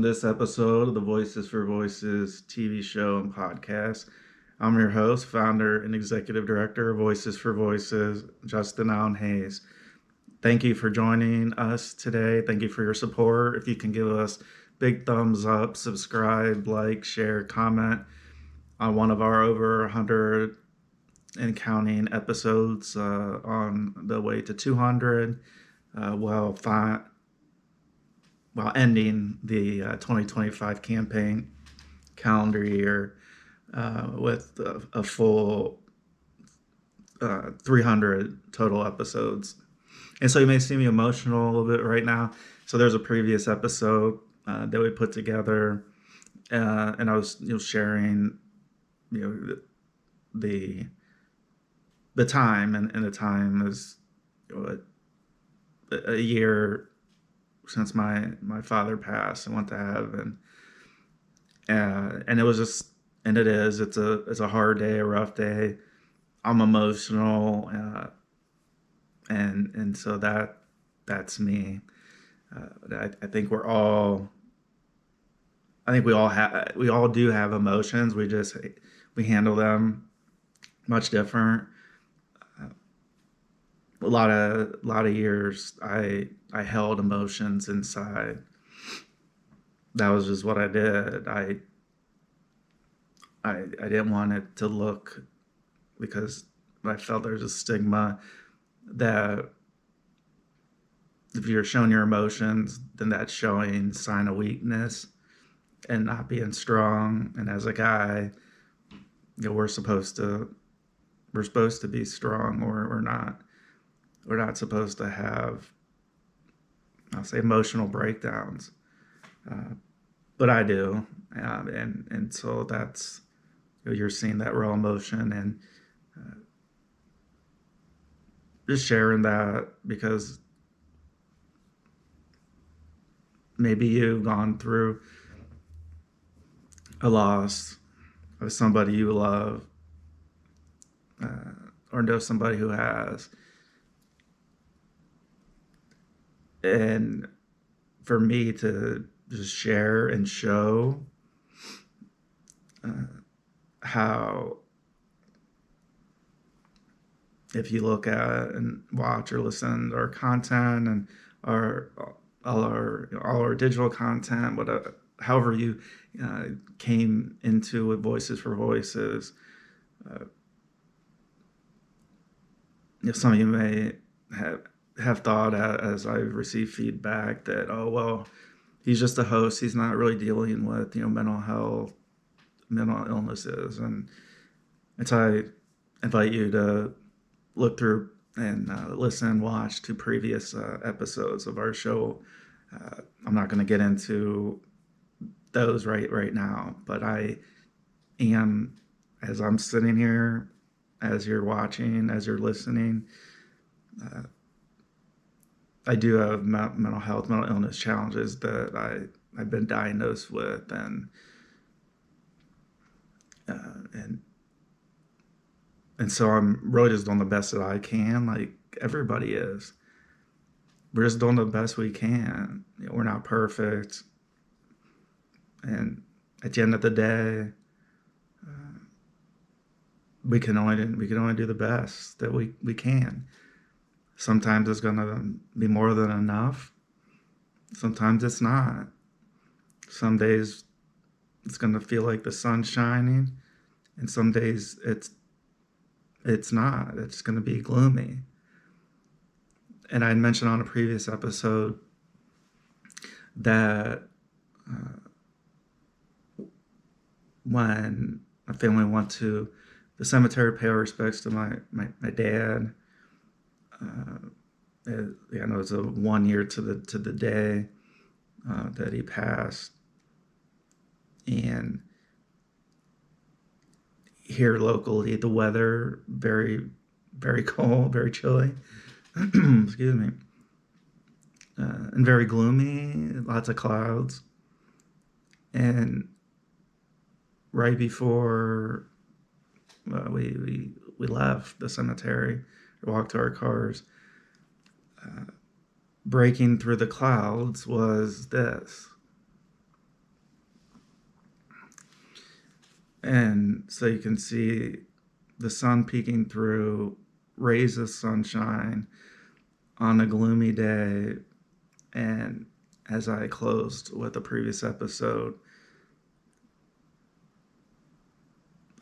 This episode of the Voices for Voices TV show and podcast. I'm your host, founder, and executive director of Voices for Voices, Justin Allen Hayes. Thank you for joining us today. Thank you for your support. If you can give us big thumbs up, subscribe, like, share, comment on one of our over 100 and counting episodes on the way to 200. Well, while ending the 2025 campaign calendar year with a full 300 total episodes. And so you may see me emotional a little bit right now. So there's a previous episode that we put together, and I was sharing the time, and the time is a year since my father passed and went to heaven, and it was just, and it's a hard day, a rough day. I'm emotional, and so that's me. I think we all do have emotions. We handle them much different. A lot of years I held emotions inside. That was just what I did. I didn't want it to look, because I felt there's a stigma that if you're showing your emotions, then that's showing sign of weakness and not being strong. And as a guy, we're supposed to be strong, or we're not. We're not supposed to have, I'll say, emotional breakdowns, but I do, and so that's, you're seeing that raw emotion, and just sharing that because maybe you've gone through a loss of somebody you love, or know somebody who has. And for me to just share and show how, if you look at and watch or listen to our content and all our digital content, however you came into it, Voices for Voices, some of you may have thought, as I've received feedback, that, oh, well, he's just a host, he's not really dealing with mental health, mental illnesses. And so I invite you to look through and listen, watch to previous episodes of our show. I'm not going to get into those right now, but I am, as I'm sitting here, as you're watching, as you're listening, I do have mental health, mental illness challenges that I've been diagnosed with, and so I'm really just doing the best that I can, like everybody is. We're just doing the best we can. We're not perfect, and at the end of the day, we can only do the best that we can. Sometimes it's going to be more than enough. Sometimes it's not. Some days it's going to feel like the sun's shining, and some days it's not. It's going to be gloomy. And I mentioned on a previous episode that when my family went to the cemetery to pay our respects to my dad, I know it's 1 year to the day that he passed, and here locally the weather very, very cold, very chilly. Excuse me, and very gloomy, lots of clouds. And right before we left the cemetery, walked to our cars, breaking through the clouds was this. And so you can see the sun peeking through rays of sunshine on a gloomy day. And as I closed with the previous episode,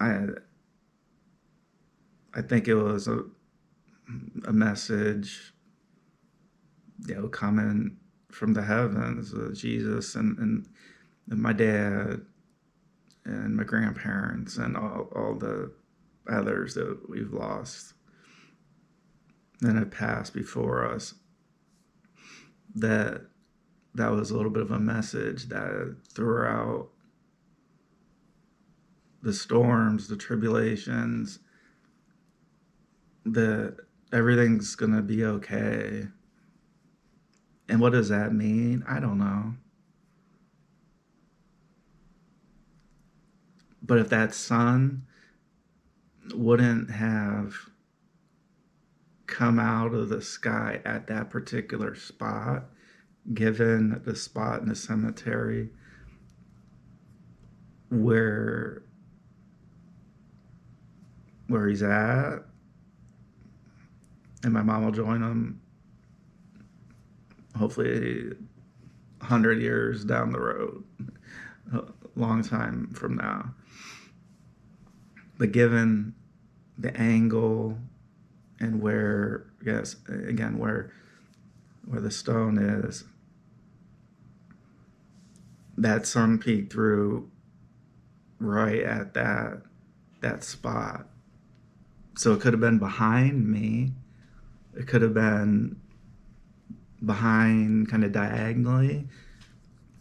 I think it was a message, coming from the heavens, Jesus and my dad and my grandparents and all the others that we've lost and have passed before us. That was a little bit of a message that throughout the storms, the tribulations, that everything's gonna be okay. And what does that mean? I don't know. But if that sun wouldn't have come out of the sky at that particular spot, given the spot in the cemetery where he's at, and my mom will join him hopefully 100 years down the road, a long time from now. But given the angle and where, yes, again, where the stone is, that sun peeked through right at that spot. So it could have been behind me. It could have been behind kind of diagonally,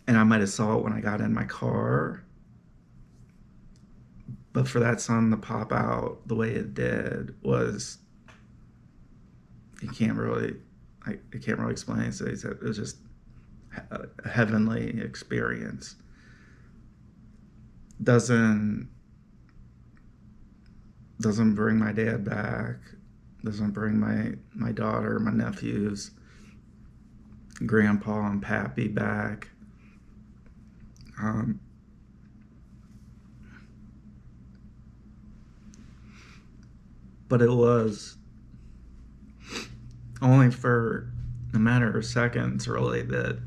and I might have saw it when I got in my car. But for that sun to pop out the way it did was, I can't really explain it. It was just a heavenly experience. Doesn't bring my dad back. Doesn't bring my daughter, my nephews, grandpa and pappy back. But it was only for a matter of seconds, really, that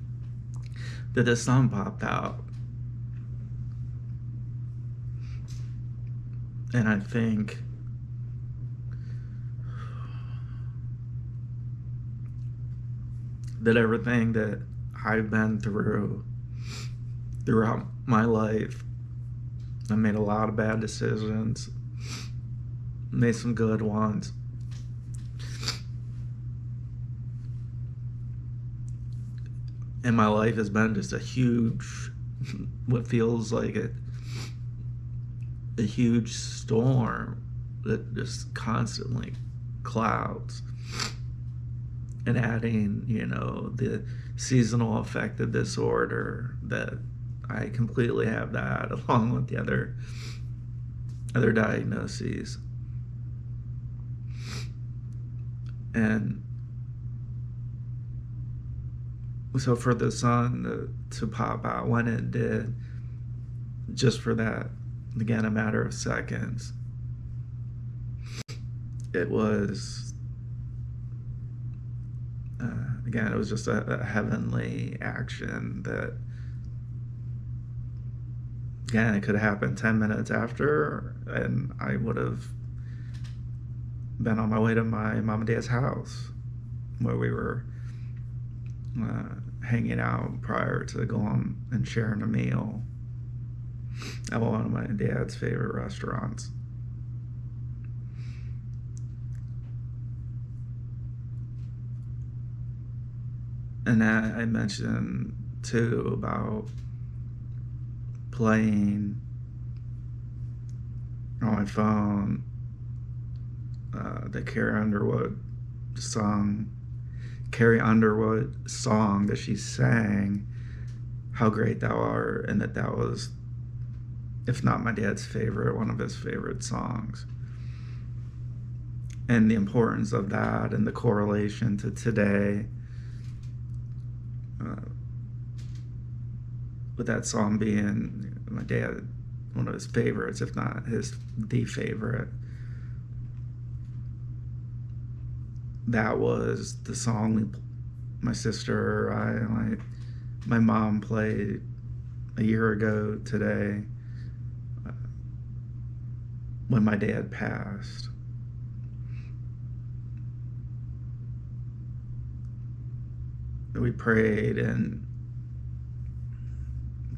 the sun popped out. And I think that everything that I've been throughout my life, I made a lot of bad decisions, made some good ones. And my life has been just a huge, what feels like a huge storm that just constantly clouds. And adding, the seasonal affective disorder, that I completely have that, along with the other diagnoses. And so for the sun to pop out when it did, just for that, again, a matter of seconds, it was, again, it was just a heavenly action that, again, it could have happened 10 minutes after, and I would have been on my way to my mom and dad's house, where we were hanging out prior to going and sharing a meal at one of my dad's favorite restaurants. And I mentioned too about playing on my phone the Carrie Underwood song that she sang, "How Great Thou Art," and that was, if not my dad's favorite, one of his favorite songs. And the importance of that and the correlation to today, with that song being my dad, one of his favorites, if not the favorite. That was the song my sister, my mom played a year ago today when my dad passed. We prayed and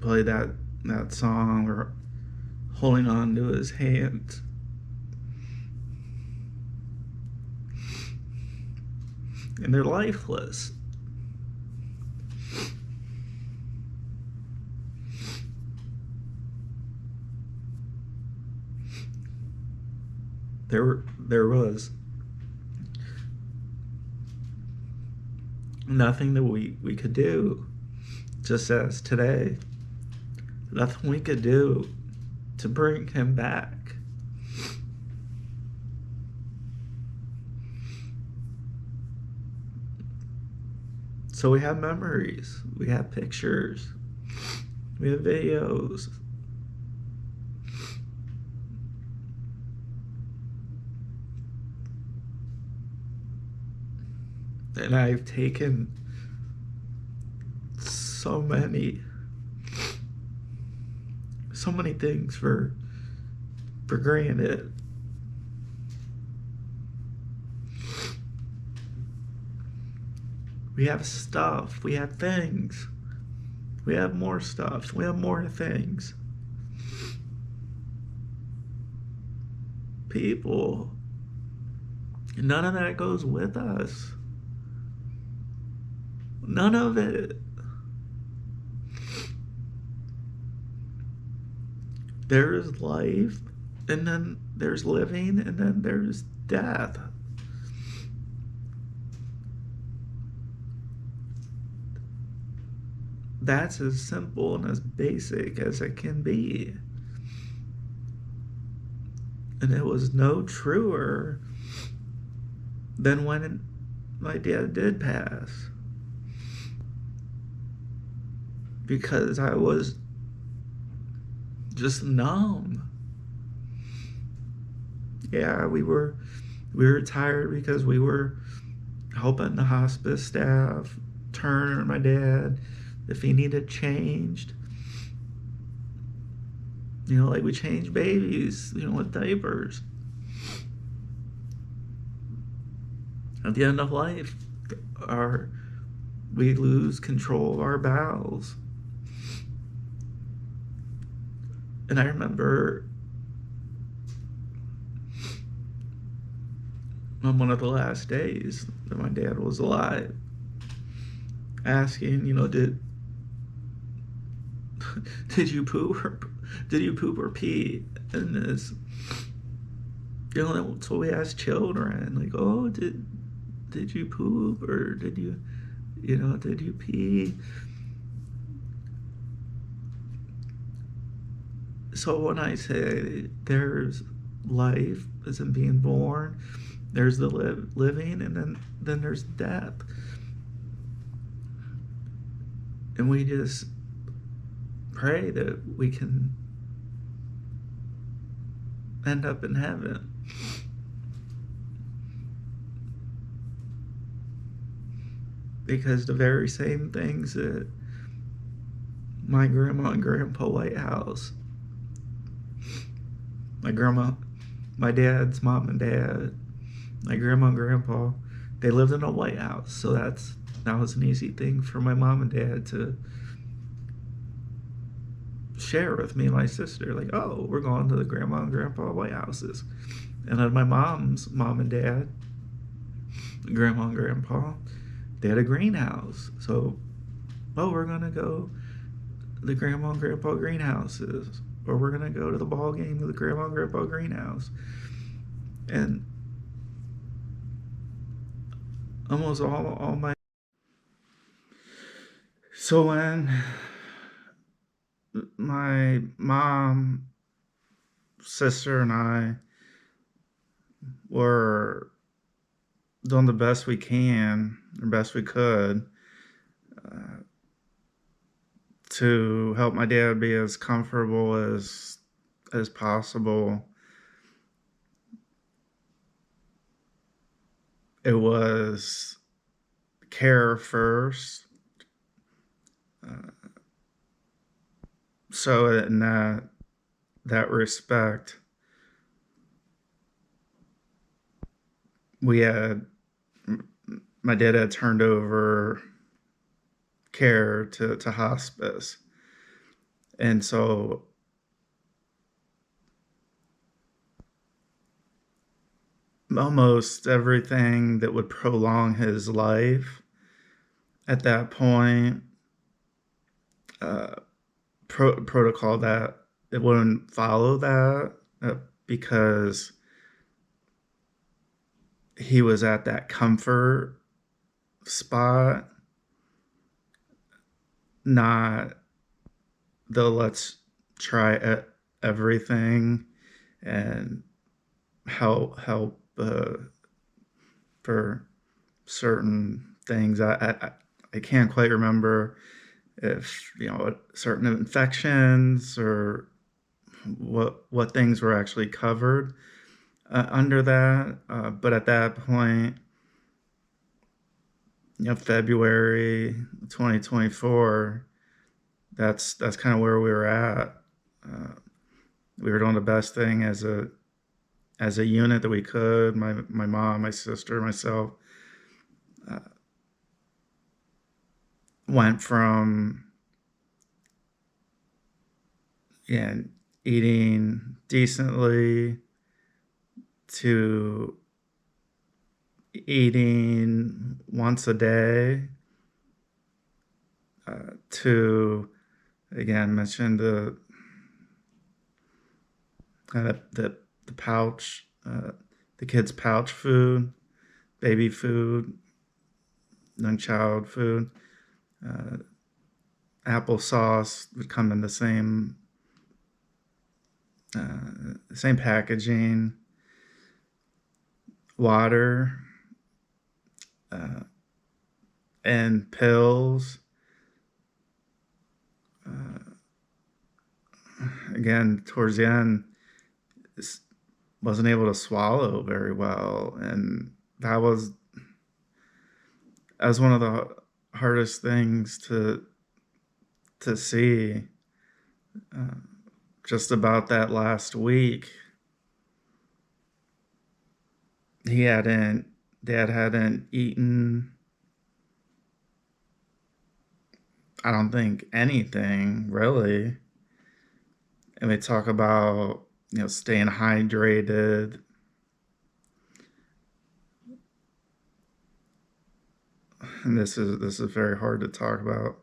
played that song, or holding on to his hand. And they're lifeless. There was nothing that we could do, just as today, nothing we could do to bring him back. So we have memories, we have pictures, we have videos. And I've taken so many things for granted. We have stuff, we have things, we have more stuff, we have more things. People, none of that goes with us. None of it. There's life, and then there's living, and then there's death. That's as simple and as basic as it can be. And it was no truer than when my dad did pass. Because I was just numb. Yeah, we were tired because we were helping the hospice staff turn my dad if he needed changed. Like we change babies, with diapers. At the end of life, we lose control of our bowels. And I remember on one of the last days that my dad was alive, asking, did you poop or pee in this? So we ask children, like, oh, did you poop, or did you pee? So when I say there's life as in being born, there's the living, and then there's death. And we just pray that we can end up in heaven. Because the very same things that my grandma and grandpa Whitehouse, my dad's mom and dad, my grandma and grandpa, they lived in a White House. So that was an easy thing for my mom and dad to share with me and my sister. Like, oh, we're going to the grandma and grandpa White Houses. And then my mom's mom and dad, grandma and grandpa, they had a greenhouse. So, we're going to go to the grandma and grandpa greenhouses. Or we're going to go to the ball game with the grandma and grandpa greenhouse. And almost all my... So when my mom, sister, and I were doing the best we can, the best we could, to help my dad be as comfortable as as possible. It was care first. So in that respect, we had my dad had turned over care to hospice, and so almost everything that would prolong his life at that point, uh, protocol that it wouldn't follow that, because he was at that comfort spot, not the let's try everything and help for certain things. I can't quite remember if certain infections or what things were actually covered under that. But at that point, February 2024, that's kind of where we were at. We were doing the best thing as a unit that we could. My mom, my sister, myself, went from eating decently to eating once a day, to, again, mention the kind of the pouch, the kids' pouch food, baby food, young child food. Applesauce would come in the same packaging. Water, and pills. Again, towards the end, wasn't able to swallow very well, and that was one of the hardest things to see. Just about that last week, Dad hadn't eaten, I don't think, anything really. And we talk about staying hydrated. And this is very hard to talk about.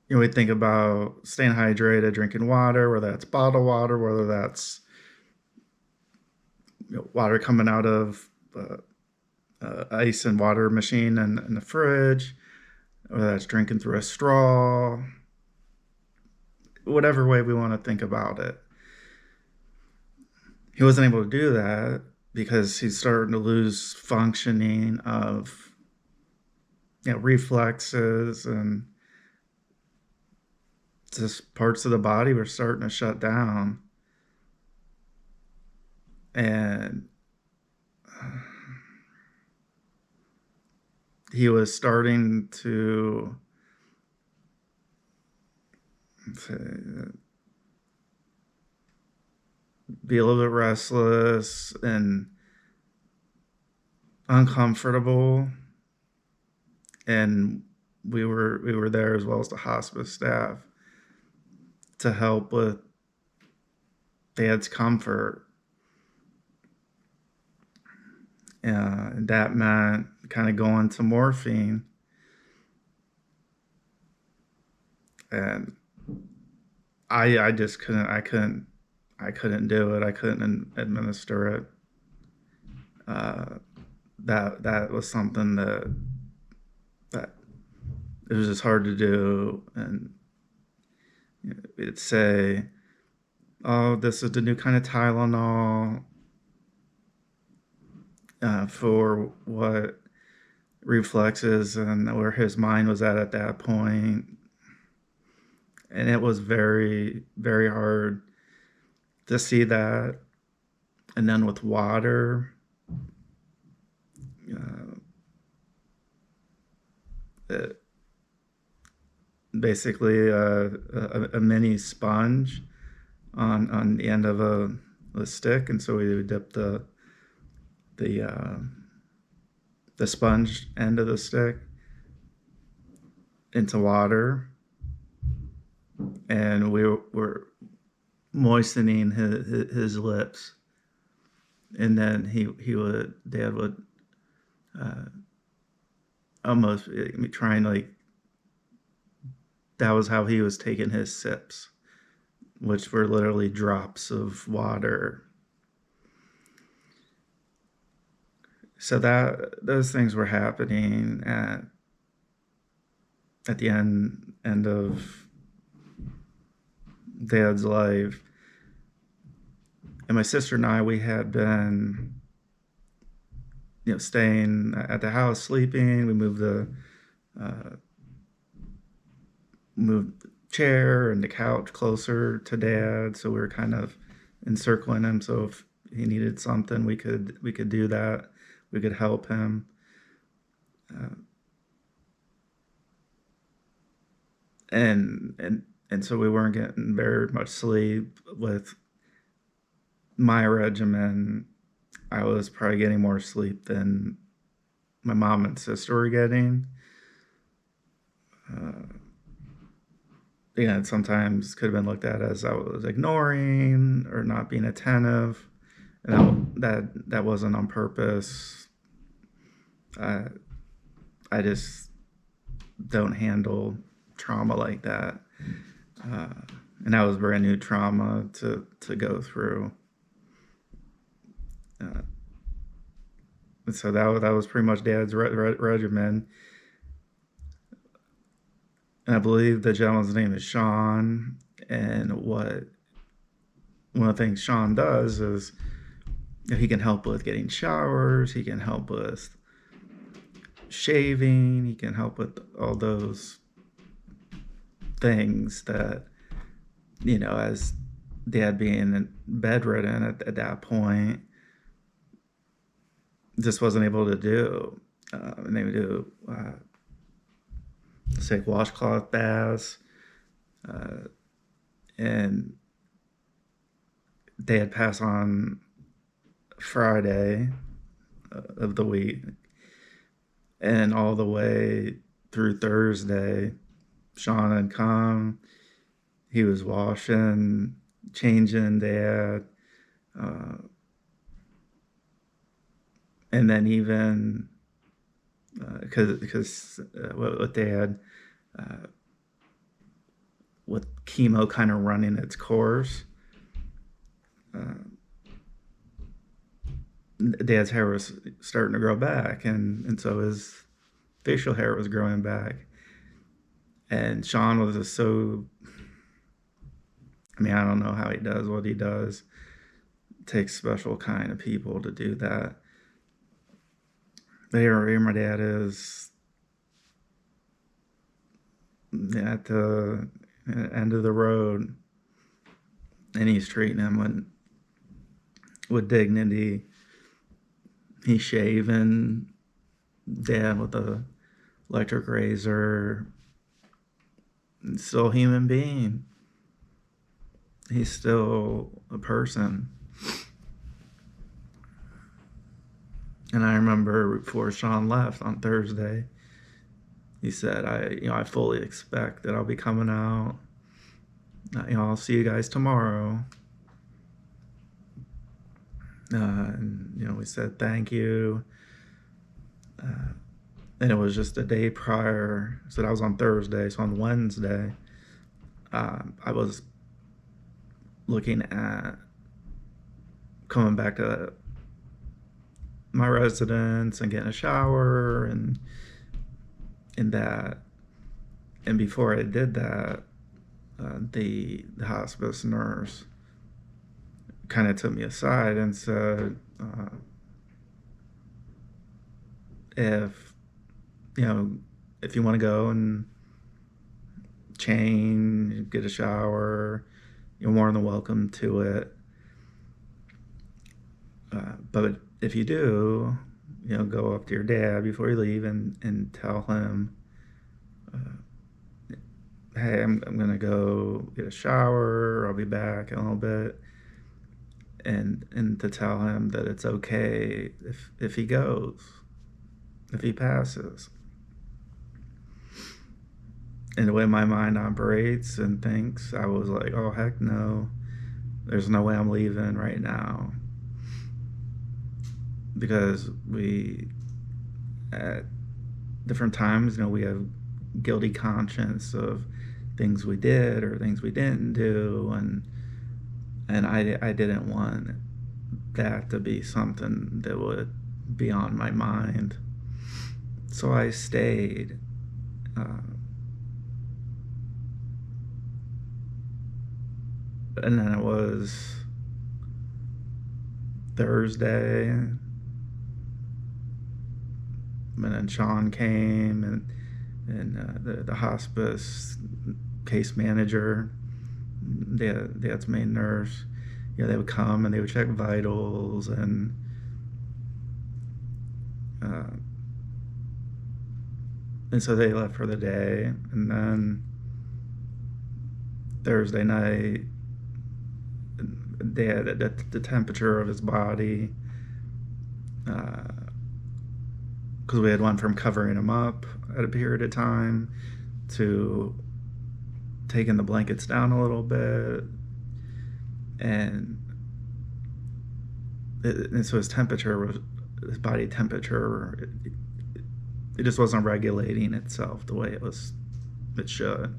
We think about staying hydrated, drinking water, whether that's bottled water, whether that's water coming out of ice and water machine in the fridge, whether that's drinking through a straw, whatever way we want to think about it. He wasn't able to do that because he's starting to lose functioning of reflexes, and just parts of the body were starting to shut down. And he was starting to be a little bit restless and uncomfortable. And we were there, as well as the hospice staff, to help with Dad's comfort. And that meant kind of going to morphine. And I just couldn't do it. I couldn't administer it. That was something that it was just hard to do. And it'd say, "Oh, this is the new kind of Tylenol for what reflexes," and where his mind was at that point. And it was very, very hard to see that. And then with water, uh, it, basically a mini sponge on the end of a stick, and so we would dip the uh, the sponge end of the stick into water, and we were moistening his lips, and then Dad would uh, almost try and like, that was how he was taking his sips, which were literally drops of water. So that those things were happening at the end of Dad's life. And my sister and I, we had been, staying at the house, sleeping. We moved moved the chair and the couch closer to Dad, so we were kind of encircling him. So if he needed something, we could do that. We could help him. Uh, and so we weren't getting very much sleep. With my regimen, I was probably getting more sleep than my mom and sister were getting. It sometimes could have been looked at as I was ignoring or not being attentive, and that wasn't on purpose. I just don't handle trauma like that, and that was brand new trauma to go through. So that was pretty much Dad's regimen. And I believe the gentleman's name is Sean. And one of the things Sean does is he can help with getting showers. He can help with shaving. He can help with all those things that, as Dad being bedridden at that point, just wasn't able to do. And they would do say washcloth baths, and Dad passed on Friday of the week, and all the way through Thursday, Sean had come. He was washing, changing Dad, and then even because what they had with chemo kind of running its course, Dad's hair was starting to grow back, and so his facial hair was growing back. And Sean was just so, I don't know how he does what he does. It takes special kind of people to do that. But here my dad is at the end of the road, and he's treating him with dignity. He's shaving Dad with a electric razor. He's still a human being. He's still a person. And I remember before Sean left on Thursday, he said, I fully expect that I'll be coming out. I'll see you guys tomorrow. And, we said thank you. And it was just a day prior. So that was on Thursday. So on Wednesday, I was looking at coming back to my residence and getting a shower and that. And before I did that, the hospice nurse kind of took me aside and said, if you want to go and change, get a shower. You're more than welcome to it. But if you do, go up to your dad before you leave and tell him, hey, I'm going to go get a shower. I'll be back in a little bit. And to tell him that it's okay if he goes, if he passes. And the way my mind operates and thinks, I was like, oh, heck no. There's no way I'm leaving right now. Because we, at different times, we have guilty conscience of things we did or things we didn't do, and I didn't want that to be something that would be on my mind. So I stayed. And then it was Thursday, and then Sean came, and the hospice case manager, dad's main nurse, they would come and they would check vitals, and so they left for the day. And then Thursday night, Dad, the temperature of his body, because we had went from covering him up at a period of time to taking the blankets down a little bit, and so his body temperature, it just wasn't regulating itself the way it should.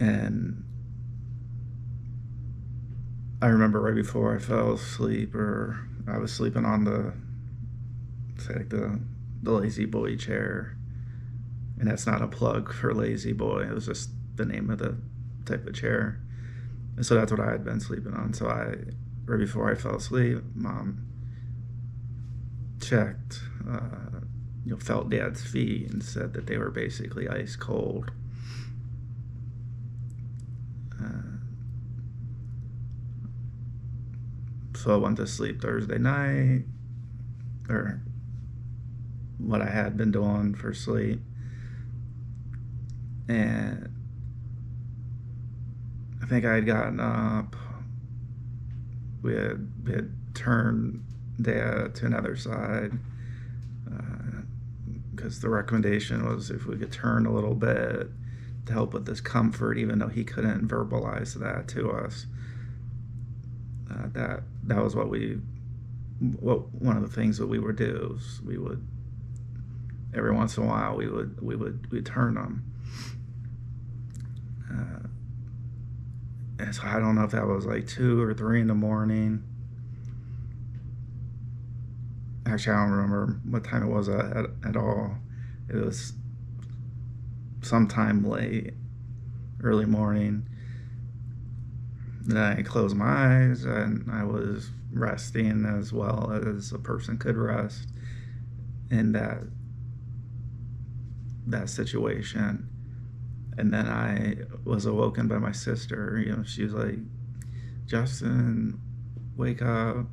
And I remember right before I fell asleep, or I was sleeping on the lazy boy chair, and that's not a plug for lazy boy. It was just the name of the type of chair. And so that's what I had been sleeping on. So right before I fell asleep, Mom checked, felt Dad's feet and said that they were basically ice cold. So I went to sleep Thursday night, or what I had been doing for sleep. And I think I had gotten up. We had turned Dad to another side, because the recommendation was if we could turn a little bit to help with this comfort, even though he couldn't verbalize that to us. That was one of the things that we would do. Is we would, every once in a while, we'd turn them. And so I don't know if that was like 2 or 3 in the morning. Actually, I don't remember what time it was at all. It was sometime late, early morning. Then I closed my eyes and I was resting as well as a person could rest in that situation. And then I was awoken by my sister. She was like, Justin, wake up.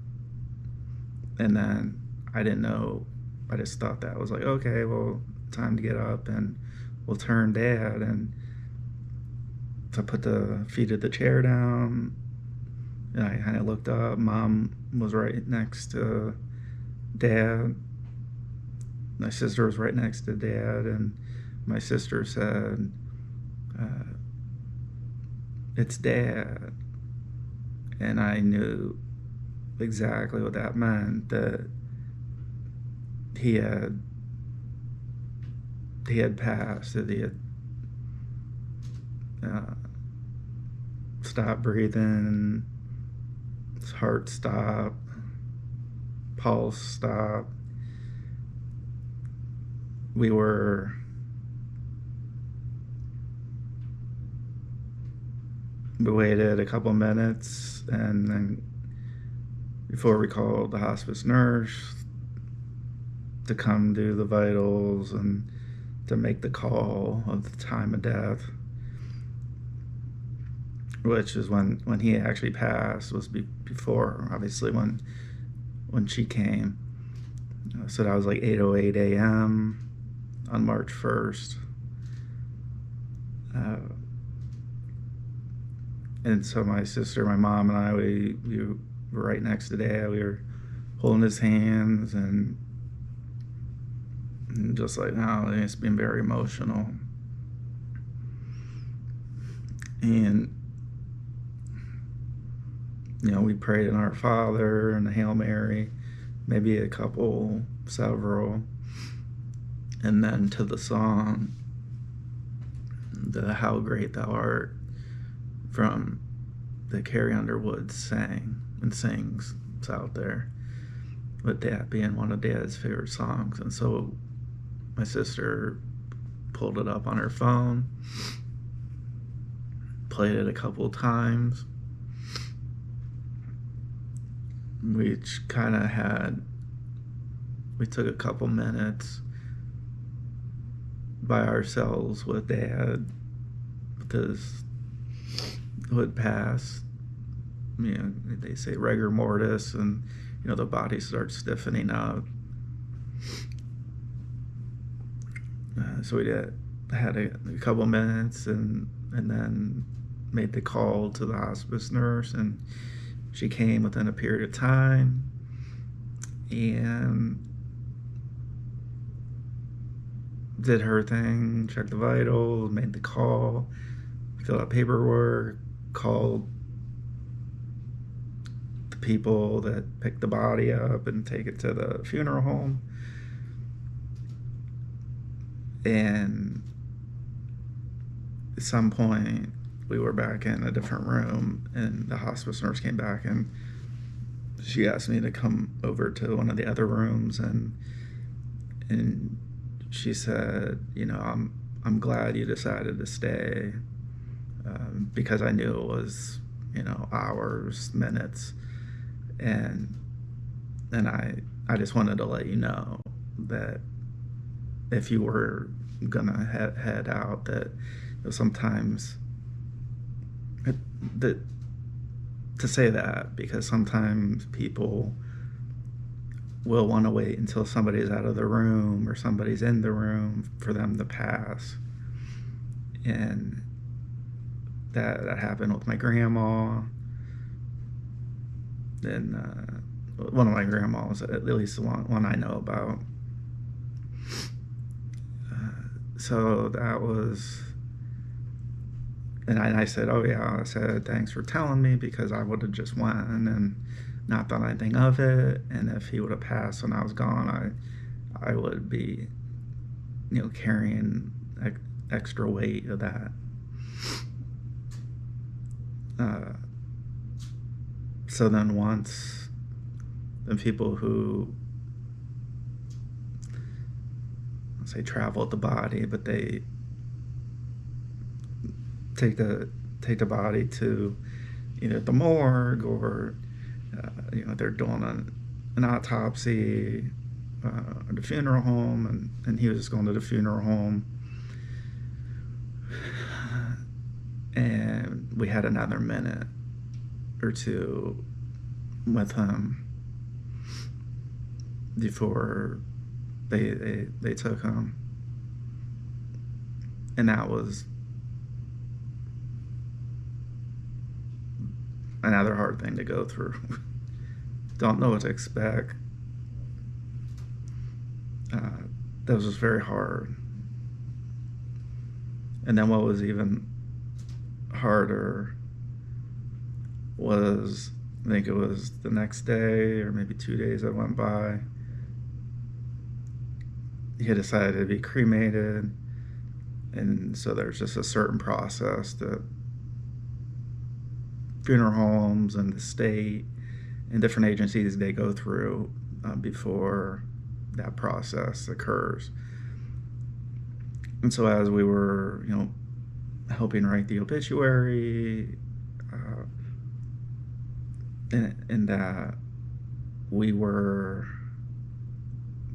And then I didn't know. I just thought that was like, okay, well, time to get up and we'll turn Dad. And so I put the feet of the chair down, and I kind of looked up. Mom was right next to Dad. My sister was right next to Dad, and my sister said, it's Dad. And I knew exactly what that meant, that he had passed, that he had stopped breathing, his heart stopped, pulse stopped. We waited a couple minutes, and then before we called the hospice nurse to come do the vitals and to make the call of the time of death, which is when he actually passed, was before, obviously, when she came. So that was like 8:08 a.m. on March 1st. And so my sister, my mom, and I, we were right next to Dad. We were holding his hands and just like, oh, it's been very emotional. And, we prayed in Our Father and the Hail Mary, maybe several, and then to the song, the How Great Thou Art, from that Carrie Underwood sang and sings. It's out there, with that being one of Dad's favorite songs. And so my sister pulled it up on her phone, played it a couple times, which kind of we took a couple minutes by ourselves with Dad, because who had passed, they say rigor mortis, and the body starts stiffening up. So we had a couple minutes, and then made the call to the hospice nurse, and she came within a period of time and did her thing, checked the vitals, made the call, filled out paperwork, called the people that picked the body up and take it to the funeral home. And at some point, we were back in a different room, and the hospice nurse came back, and she asked me to come over to one of the other rooms, and she said, I'm glad you decided to stay, because I knew it was, hours, minutes, and I just wanted to let you know that if you were gonna head out, that sometimes to say that, because sometimes people will want to wait until somebody's out of the room or somebody's in the room for them to pass. And that happened with my grandma, and one of my grandmas, at least the one I know about. So that was, and I said, oh yeah, I said, thanks for telling me, because I would have just went and not thought anything of it. And if he would have passed when I was gone, I would be, carrying extra weight of that. So then once the people who, let's say, travel with the body, but they take the body to either the morgue, or they're doing an autopsy, at the funeral home, and he was just going to the funeral home, and we had another minute or two with him before they took him. And that was another hard thing to go through. Don't know what to expect. That was just very hard. And then what was even harder was, I think it was the next day or maybe 2 days that went by, he had decided to be cremated. And so there's just a certain process that funeral homes and the state and different agencies, they go through before that process occurs. And so as we were, helping write the obituary, and that we were,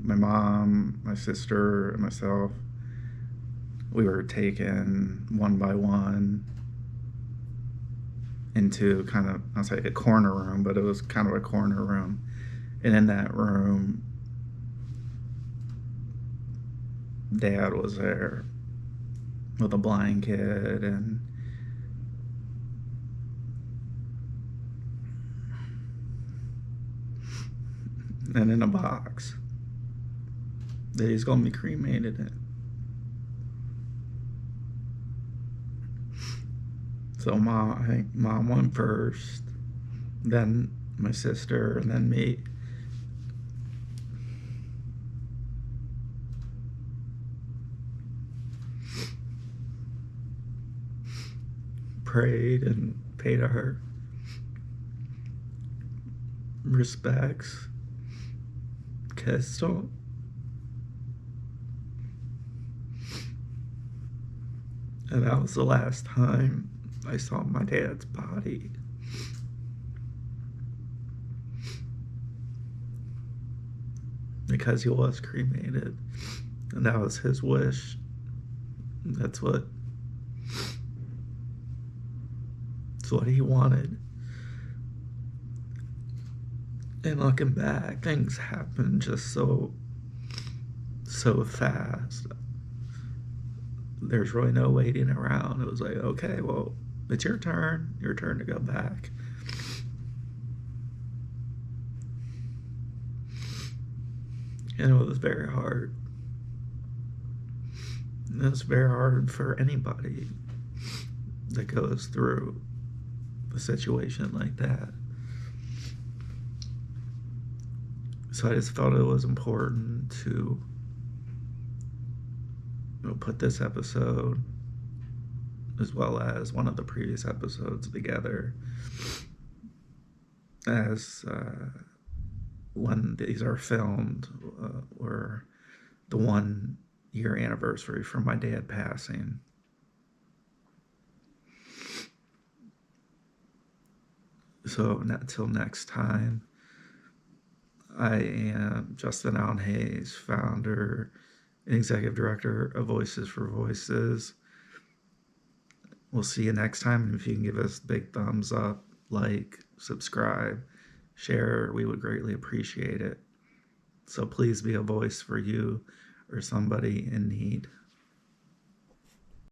my mom, my sister, and myself, we were taken one by one into kind of, I'll say a corner room, but it was kind of a corner room. And in that room, Dad was there with a blind kid and in a box that he's going to be cremated in. So I think Mom went first, then my sister, and then me. Prayed and paid our respects, kissed him. And that was the last time I saw my dad's body. Because he was cremated. And that was his wish. That's what he wanted. And looking back, things happened just so fast. There's really no waiting around. It was like, okay, well, it's your turn to go back. And it was very hard. It was very hard for anybody that goes through a situation like that. So I just felt it was important to put this episode as well as one of the previous episodes together as when these are filmed were the 1 year anniversary from my dad passing. So until next time, I am Justin Allen Hayes, founder and executive director of Voices for Voices. We'll see you next time. And if you can give us a big thumbs up, like, subscribe, share, we would greatly appreciate it. So please be a voice for you or somebody in need.